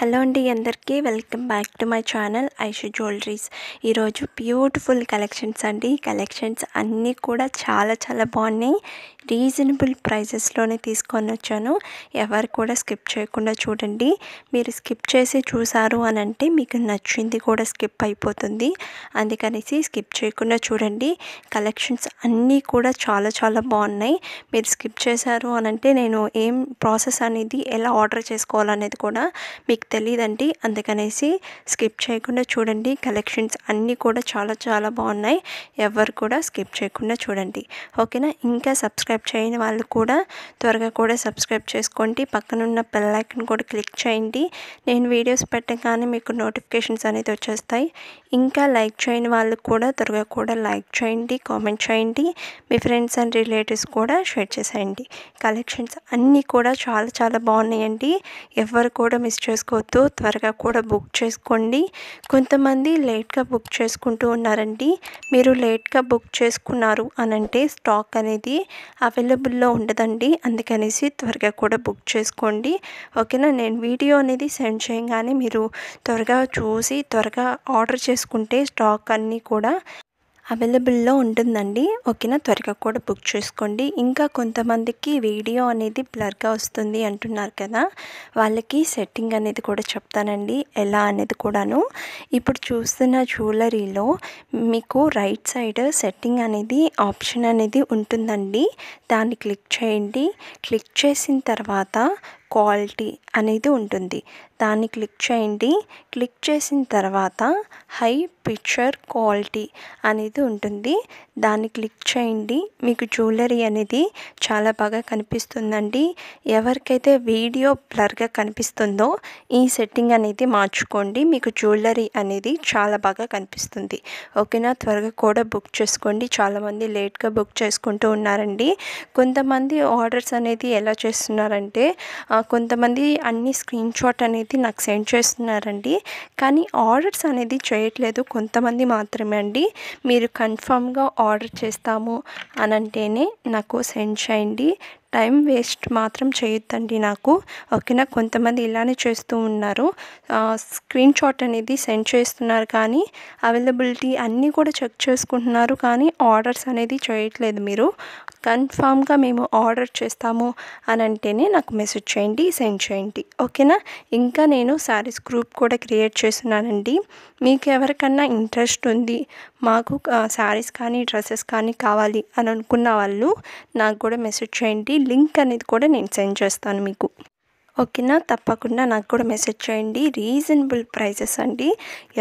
Hello అండి అందరికీ welcome back to my channel Aishu jewelleries. ఈరోజు బ్యూటిఫుల్ కలెక్షన్స్ అండి. కలెక్షన్స్ అన్నీ కూడా చాలా బాగున్నాయి. రీజనబుల్ ప్రైజెస్లోనే తీసుకొని వచ్చాను. ఎవరు కూడా స్కిప్ చేయకుండా చూడండి. మీరు స్కిప్ చేసి చూసారు అని అంటే మీకు నచ్చింది కూడా స్కిప్ అయిపోతుంది. అందుకనేసి స్కిప్ చేయకుండా చూడండి. కలెక్షన్స్ అన్నీ కూడా చాలా బాగున్నాయి. మీరు స్కిప్ చేశారు అని అంటే నేను ఏం ప్రాసెస్ అనేది ఎలా ఆర్డర్ చేసుకోవాలనేది కూడా మీకు తెలియదండి. అందుకనేసి స్కిప్ చేయకుండా చూడండి. కలెక్షన్స్ అన్నీ కూడా చాలా బాగున్నాయి. ఎవరు కూడా స్కిప్ చేయకుండా చూడండి, ఓకేనా. ఇంకా సబ్స్క్రైబ్ చేయని వాళ్ళు కూడా త్వరగా కూడా సబ్స్క్రైబ్ చేసుకోండి. పక్కనున్న బెల్ ఐకాన్ కూడా క్లిక్ చేయండి. నేను వీడియోస్ పెట్టగానే మీకు నోటిఫికేషన్స్ అనేది వచ్చేస్తాయి. ఇంకా లైక్ చేయని వాళ్ళు కూడా త్వరగా కూడా లైక్ చేయండి, కామెంట్ చేయండి. మీ ఫ్రెండ్స్ అండ్ రిలేటివ్స్ కూడా షేర్ చేసేయండి. కలెక్షన్స్ అన్నీ కూడా చాలా బాగున్నాయండి. ఎవరు కూడా మిస్ చేసుకోవద్దు. త్వరగా కూడా బుక్ చేసుకోండి. కొంతమంది లేట్గా బుక్ చేసుకుంటూ ఉన్నారండి. మీరు లేట్గా బుక్ చేసుకున్నారు అని అంటే స్టాక్ అనేది అవైలబుల్లో ఉండదండి. అందుకనేసి త్వరగా కూడా బుక్ చేసుకోండి, ఓకేనా. నేను వీడియో అనేది సెండ్ చేయగానే మీరు త్వరగా చూసి త్వరగా ఆర్డర్ చేసుకుంటే స్టాక్ అన్నీ కూడా అవైలబుల్లో ఉంటుందండి, ఓకేనా. త్వరగా కూడా బుక్ చేసుకోండి. ఇంకా కొంతమందికి వీడియో అనేది బ్లర్గా వస్తుంది అంటున్నారు కదా, వాళ్ళకి సెట్టింగ్ అనేది కూడా చెప్తానండి ఎలా అనేది కూడాను. ఇప్పుడు చూస్తున్న జ్యువెలరీలో మీకు రైట్ సైడ్ సెట్టింగ్ అనేది ఆప్షన్ అనేది ఉంటుందండి. దాన్ని క్లిక్ చేయండి. క్లిక్ చేసిన తర్వాత క్వాలిటీ అనేది ఉంటుంది. దాన్ని క్లిక్ చేయండి. క్లిక్ చేసిన తర్వాత హై పిక్చర్ క్వాలిటీ అనేది ఉంటుంది. దాన్ని క్లిక్ చేయండి. మీకు జ్యువెలరీ అనేది చాలా బాగా కనిపిస్తుందండి. ఎవరికైతే వీడియో బ్లర్గా కనిపిస్తుందో ఈ సెట్టింగ్ అనేది మార్చుకోండి. మీకు జ్యువెలరీ అనేది చాలా బాగా కనిపిస్తుంది, ఓకేనా. త్వరగా కూడా బుక్ చేసుకోండి. చాలామంది లేట్గా బుక్ చేసుకుంటూ ఉన్నారండి. కొంతమంది ఆర్డర్స్ అనేది ఎలా చేస్తున్నారంటే కొంతమంది అన్ని స్క్రీన్ షాట్ అనేది నాకు సెండ్ చేస్తున్నారండి. కానీ ఆర్డర్స్ అనేది చేయట్లేదు కొంతమంది మాత్రమే అండి. మీరు కన్ఫామ్గా ఆర్డర్ చేస్తాము అని అంటేనే నాకు సెండ్ చేయండి. టైం వేస్ట్ మాత్రం చేయొద్దండి నాకు, ఓకేనా. కొంతమంది ఇలానే చేస్తూ ఉన్నారు. స్క్రీన్ షాట్ అనేది సెండ్ చేస్తున్నారు కానీ అవైలబిలిటీ అన్నీ కూడా చెక్ చేసుకుంటున్నారు కానీ ఆర్డర్స్ అనేది చేయట్లేదు. మీరు కన్ఫామ్గా మేము ఆర్డర్ చేస్తాము అని అంటేనే నాకు మెసేజ్ చేయండి, సెండ్ చేయండి, ఓకేనా. ఇంకా నేను శారీస్ గ్రూప్ కూడా క్రియేట్ చేస్తున్నానండి. మీకు ఎవరికన్నా ఇంట్రెస్ట్ ఉంది, మాకు శారీస్ కానీ డ్రెస్సెస్ కానీ కావాలి అని అనుకున్న వాళ్ళు నాకు కూడా మెసేజ్ చేయండి. లింక్ అనేది కూడా నేను సెండ్ చేస్తాను మీకు, ఓకేనా. తప్పకుండా నాకు కూడా మెసేజ్ చేయండి. రీజనబుల్ ప్రైజెస్ అండి.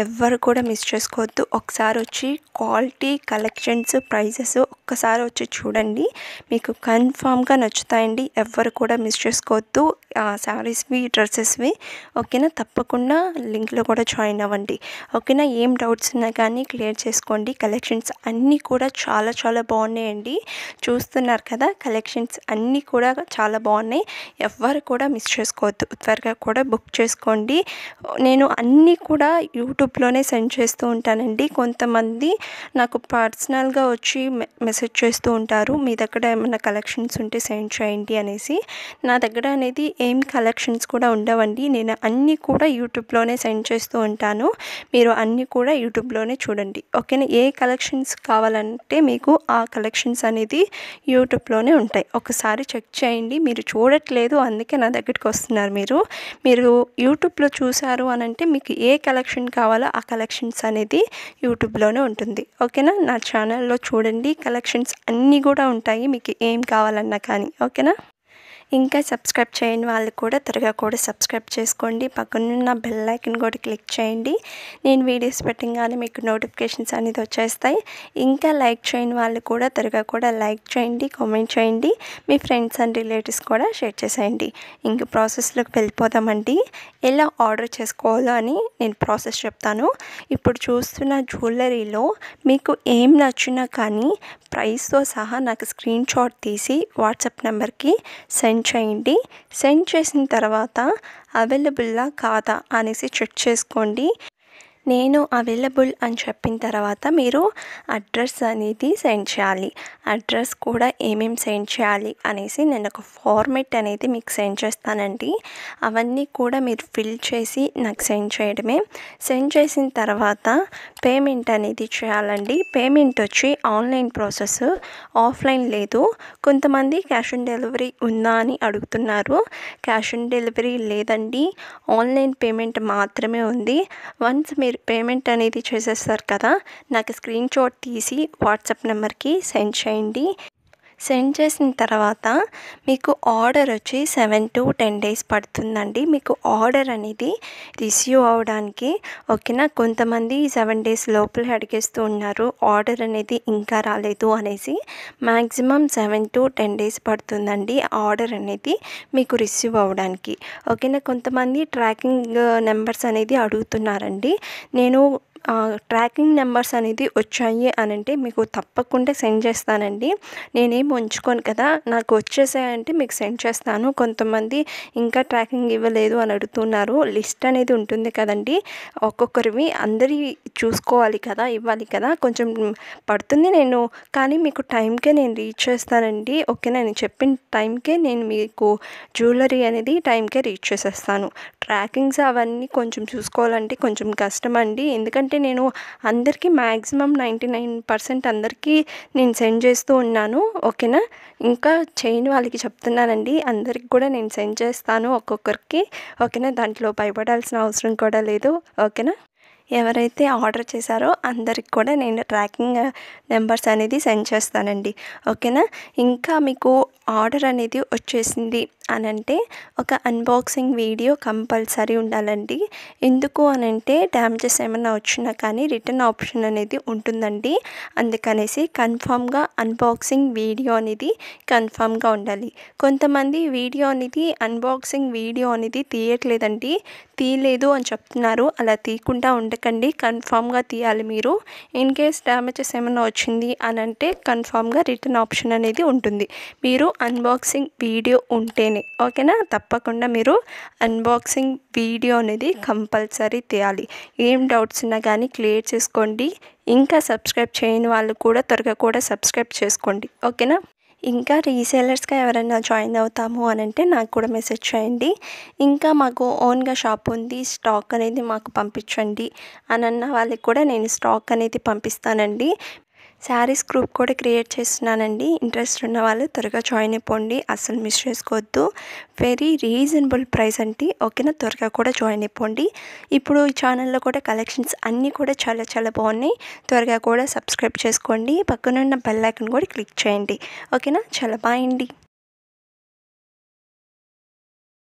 ఎవ్వరు కూడా మిస్ చేసుకోవద్దు. ఒకసారి వచ్చి క్వాలిటీ, కలెక్షన్స్, ప్రైజెస్ ఒక్కసారి వచ్చి చూడండి. మీకు కన్ఫామ్గా నచ్చుతాయండి. ఎవ్వరు కూడా మిస్ చేసుకోవద్దు. శారీస్వి, డ్రెస్సెస్వి, ఓకేనా. తప్పకుండా లింక్లో కూడా జాయిన్ అవ్వండి, ఓకేనా. ఏం డౌట్స్ ఉన్నా కానీ క్లియర్ చేసుకోండి. కలెక్షన్స్ అన్నీ కూడా చాలా బాగున్నాయండి. చూస్తున్నారు కదా, కలెక్షన్స్ అన్నీ కూడా చాలా బాగున్నాయి. ఎవ్వరు కూడా మిస్ చేసుకోవద్దు. త్వరగా కూడా బుక్ చేసుకోండి. నేను అన్నీ కూడా యూట్యూబ్లోనే సెండ్ చేస్తూ ఉంటానండి. కొంతమంది నాకు పర్సనల్గా వచ్చి మెసేజ్ చేస్తూ ఉంటారు, మీ దగ్గర ఏమైనా కలెక్షన్స్ ఉంటే సెండ్ చేయండి అనేసి. నా దగ్గర అనేది ఏం కలెక్షన్స్ కూడా ఉండవండి. నేను అన్నీ కూడా యూట్యూబ్లోనే సెండ్ చేస్తూ ఉంటాను. మీరు అన్నీ కూడా యూట్యూబ్లోనే చూడండి, ఓకేనా. ఏ కలెక్షన్స్ కావాలంటే మీకు ఆ కలెక్షన్స్ అనేది యూట్యూబ్లోనే ఉంటాయి. ఒకసారి చెక్ చేయండి. మీరు చూడట్లేదు అందుకే నా దగ్గరికి వస్తున్నారు. మీరు యూట్యూబ్లో చూసారు అని అంటే మీకు ఏ కలెక్షన్ కావాలో ఆ కలెక్షన్స్ అనేది యూట్యూబ్లోనే ఉంటుంది, ఓకేనా. నా ఛానల్లో చూడండి, కలెక్షన్స్ అన్నీ కూడా ఉంటాయి మీకు ఏం కావాలన్నా కానీ, ఓకేనా. ఇంకా సబ్స్క్రైబ్ చేయని వాళ్ళు కూడా త్వరగా కూడా సబ్స్క్రైబ్ చేసుకోండి. పక్కనున్న బెల్ ఐకాన్ కూడా క్లిక్ చేయండి. నేను వీడియోస్ పెట్టగానే మీకు నోటిఫికేషన్స్ అనేది వచ్చేస్తాయి. ఇంకా లైక్ చేయని వాళ్ళు కూడా త్వరగా కూడా లైక్ చేయండి, కామెంట్ చేయండి. మీ ఫ్రెండ్స్ అండ్ రిలేటివ్స్ కూడా షేర్ చేసేయండి. ఇంక ప్రాసెస్లోకి వెళ్ళిపోదామండి. ఎలా ఆర్డర్ చేసుకోవాలో అని నేను ప్రాసెస్ చెప్తాను. ఇప్పుడు చూస్తున్న జ్యువెలరీలో మీకు ఏం నచ్చినా కానీ ప్రైస్తో సహా నాకు స్క్రీన్ షాట్ తీసి వాట్సాప్ నెంబర్కి సెండ్ చేయండి. సెండ్ చేసిన తర్వాత అవైలబుల్లా కాదా అనేసి చెక్ చేసుకోండి. నేను అవైలబుల్ అని చెప్పిన తర్వాత మీరు అడ్రస్ అనేది సెండ్ చేయాలి. అడ్రస్ కూడా ఏమేమి సెండ్ చేయాలి అనేసి నేను ఒక ఫార్మాట్ అనేది మీకు సెండ్ చేస్తానండి. అవన్నీ కూడా మీరు ఫిల్ చేసి నాకు సెండ్ చేయడమే. సెండ్ చేసిన తర్వాత పేమెంట్ అనేది చేయాలండి. పేమెంట్ వచ్చి ఆన్లైన్ ప్రాసెస్, ఆఫ్లైన్ లేదు. కొంతమంది క్యాష్ ఆన్ డెలివరీ ఉందా అని అడుగుతున్నారు. క్యాష్ ఆన్ డెలివరీ లేదండి, ఆన్లైన్ పేమెంట్ మాత్రమే ఉంది. వన్స్ మీరు పేమెంట్ అనేది చేసేస్తారు కదా, నాకు స్క్రీన్ షాట్ తీసి వాట్సాప్ నెంబర్కి సెండ్ చేయండి. సెండ్ చేసిన తర్వాత మీకు ఆర్డర్ వచ్చి 7 to 10 days పడుతుందండి. మీకు ఆర్డర్ అనేది రిసీవ్ అవ్వడానికి. ఓకేనా, కొంతమంది 7 days లోపల అడిగేస్తూ ఉన్నారు, ఆర్డర్ అనేది ఇంకా రాలేదు అనేసి. మ్యాక్సిమం 7 to 10 days పడుతుందండి ఆర్డర్ అనేది మీకు రిసీవ్ అవ్వడానికి. ఓకేనా, కొంతమంది ట్రాకింగ్ నెంబర్స్ అనేది అడుగుతున్నారండి. నేను ట్రాకింగ్ నెంబర్స్ అనేది వచ్చాయి అని అంటే మీకు తప్పకుండా సెండ్ చేస్తానండి. నేనేం ఉంచుకోను కదా, నాకు వచ్చేసాయంటే మీకు సెండ్ చేస్తాను. కొంతమంది ఇంకా ట్రాకింగ్ ఇవ్వలేదు అని అడుగుతున్నారు. లిస్ట్ అనేది ఉంటుంది కదండి, ఒక్కొక్కరివి అందరి చూసుకోవాలి కదా, ఇవ్వాలి కదా, కొంచెం పడుతుంది. కానీ మీకు టైంకే నేను రీచ్ చేస్తానండి. ఓకేనా, నేను చెప్పిన టైంకే నేను మీకు జ్యువెలరీ అనేది టైంకే రీచ్ చేసేస్తాను. ట్రాకింగ్స్ అవన్నీ కొంచెం చూసుకోవాలంటే కొంచెం కష్టం అండి. ఎందుకంటే నేను అందరికీ మ్యాక్సిమం 99% అందరికీ నేను సెండ్ చేస్తూ ఉన్నాను. ఓకేనా, ఇంకా చేయని వాళ్ళకి చెప్తున్నానండి, అందరికి కూడా నేను సెండ్ చేస్తాను ఒక్కొక్కరికి. ఓకేనా, దాంట్లో భయపడాల్సిన అవసరం కూడా లేదు. ఓకేనా, ఎవరైతే ఆర్డర్ చేశారో అందరికి కూడా నేను ట్రాకింగ్ నెంబర్స్ అనేది సెండ్ చేస్తానండి. ఓకేనా, ఇంకా మీకు ఆర్డర్ అనేది వచ్చేసింది అని అంటే ఒక అన్బాక్సింగ్ వీడియో కంపల్సరీ ఉండాలండి. ఎందుకు అని అంటే డ్యామేజెస్ ఏమైనా వచ్చినా కానీ రిటర్న్ ఆప్షన్ అనేది ఉంటుందండి. అందుకనేసి కన్ఫామ్గా అన్బాక్సింగ్ వీడియో అనేది కన్ఫామ్గా ఉండాలి. కొంతమంది వీడియో అనేది అన్బాక్సింగ్ వీడియో అనేది తీయలేదు అని చెప్తున్నారు. అలా తీయకుండా ఉండకండి, కన్ఫామ్గా తీయాలి మీరు. ఇన్ కేస్ డ్యామేజెస్ ఏమైనా వచ్చింది అని అంటే కన్ఫామ్గా రిటర్న్ ఆప్షన్ అనేది ఉంటుంది. మీరు అన్బాక్సింగ్ వీడియో ఉంటేనే. ఓకేనా, తప్పకుండా మీరు అన్బాక్సింగ్ వీడియో అనేది కంపల్సరీ తీయాలి. ఏం డౌట్స్ ఉన్నా కానీ క్లియర్ చేసుకోండి. ఇంకా సబ్స్క్రైబ్ చేయని వాళ్ళు కూడా త్వరగా కూడా సబ్స్క్రైబ్ చేసుకోండి. ఓకేనా, ఇంకా రీసేలర్స్గా ఎవరైనా జాయిన్ అవుతాము అని అంటే నాకు కూడా మెసేజ్ చేయండి. ఇంకా మాకు ఓన్గా షాప్ ఉంది, స్టాక్ అనేది మాకు పంపించండి అని అన్న వాళ్ళకి కూడా నేను స్టాక్ అనేది పంపిస్తానండి. శారీస్ గ్రూప్ కూడా క్రియేట్ చేస్తున్నానండి. ఇంట్రెస్ట్ ఉన్న వాళ్ళు త్వరగా జాయిన్ అయిపోండి, అస్సలు మిస్ చేసుకోవద్దు. వెరీ రీజనబుల్ ప్రైస్ అండి. ఓకేనా, త్వరగా కూడా జాయిన్ అయిపోండి. ఇప్పుడు ఈ ఛానల్లో కూడా కలెక్షన్స్ అన్నీ కూడా చాలా చాలా బాగున్నాయి. త్వరగా కూడా సబ్స్క్రైబ్ చేసుకోండి. పక్కనున్న బెల్ ఐకాన్ కూడా క్లిక్ చేయండి. ఓకేనా, చాలా బాయ్ అండి.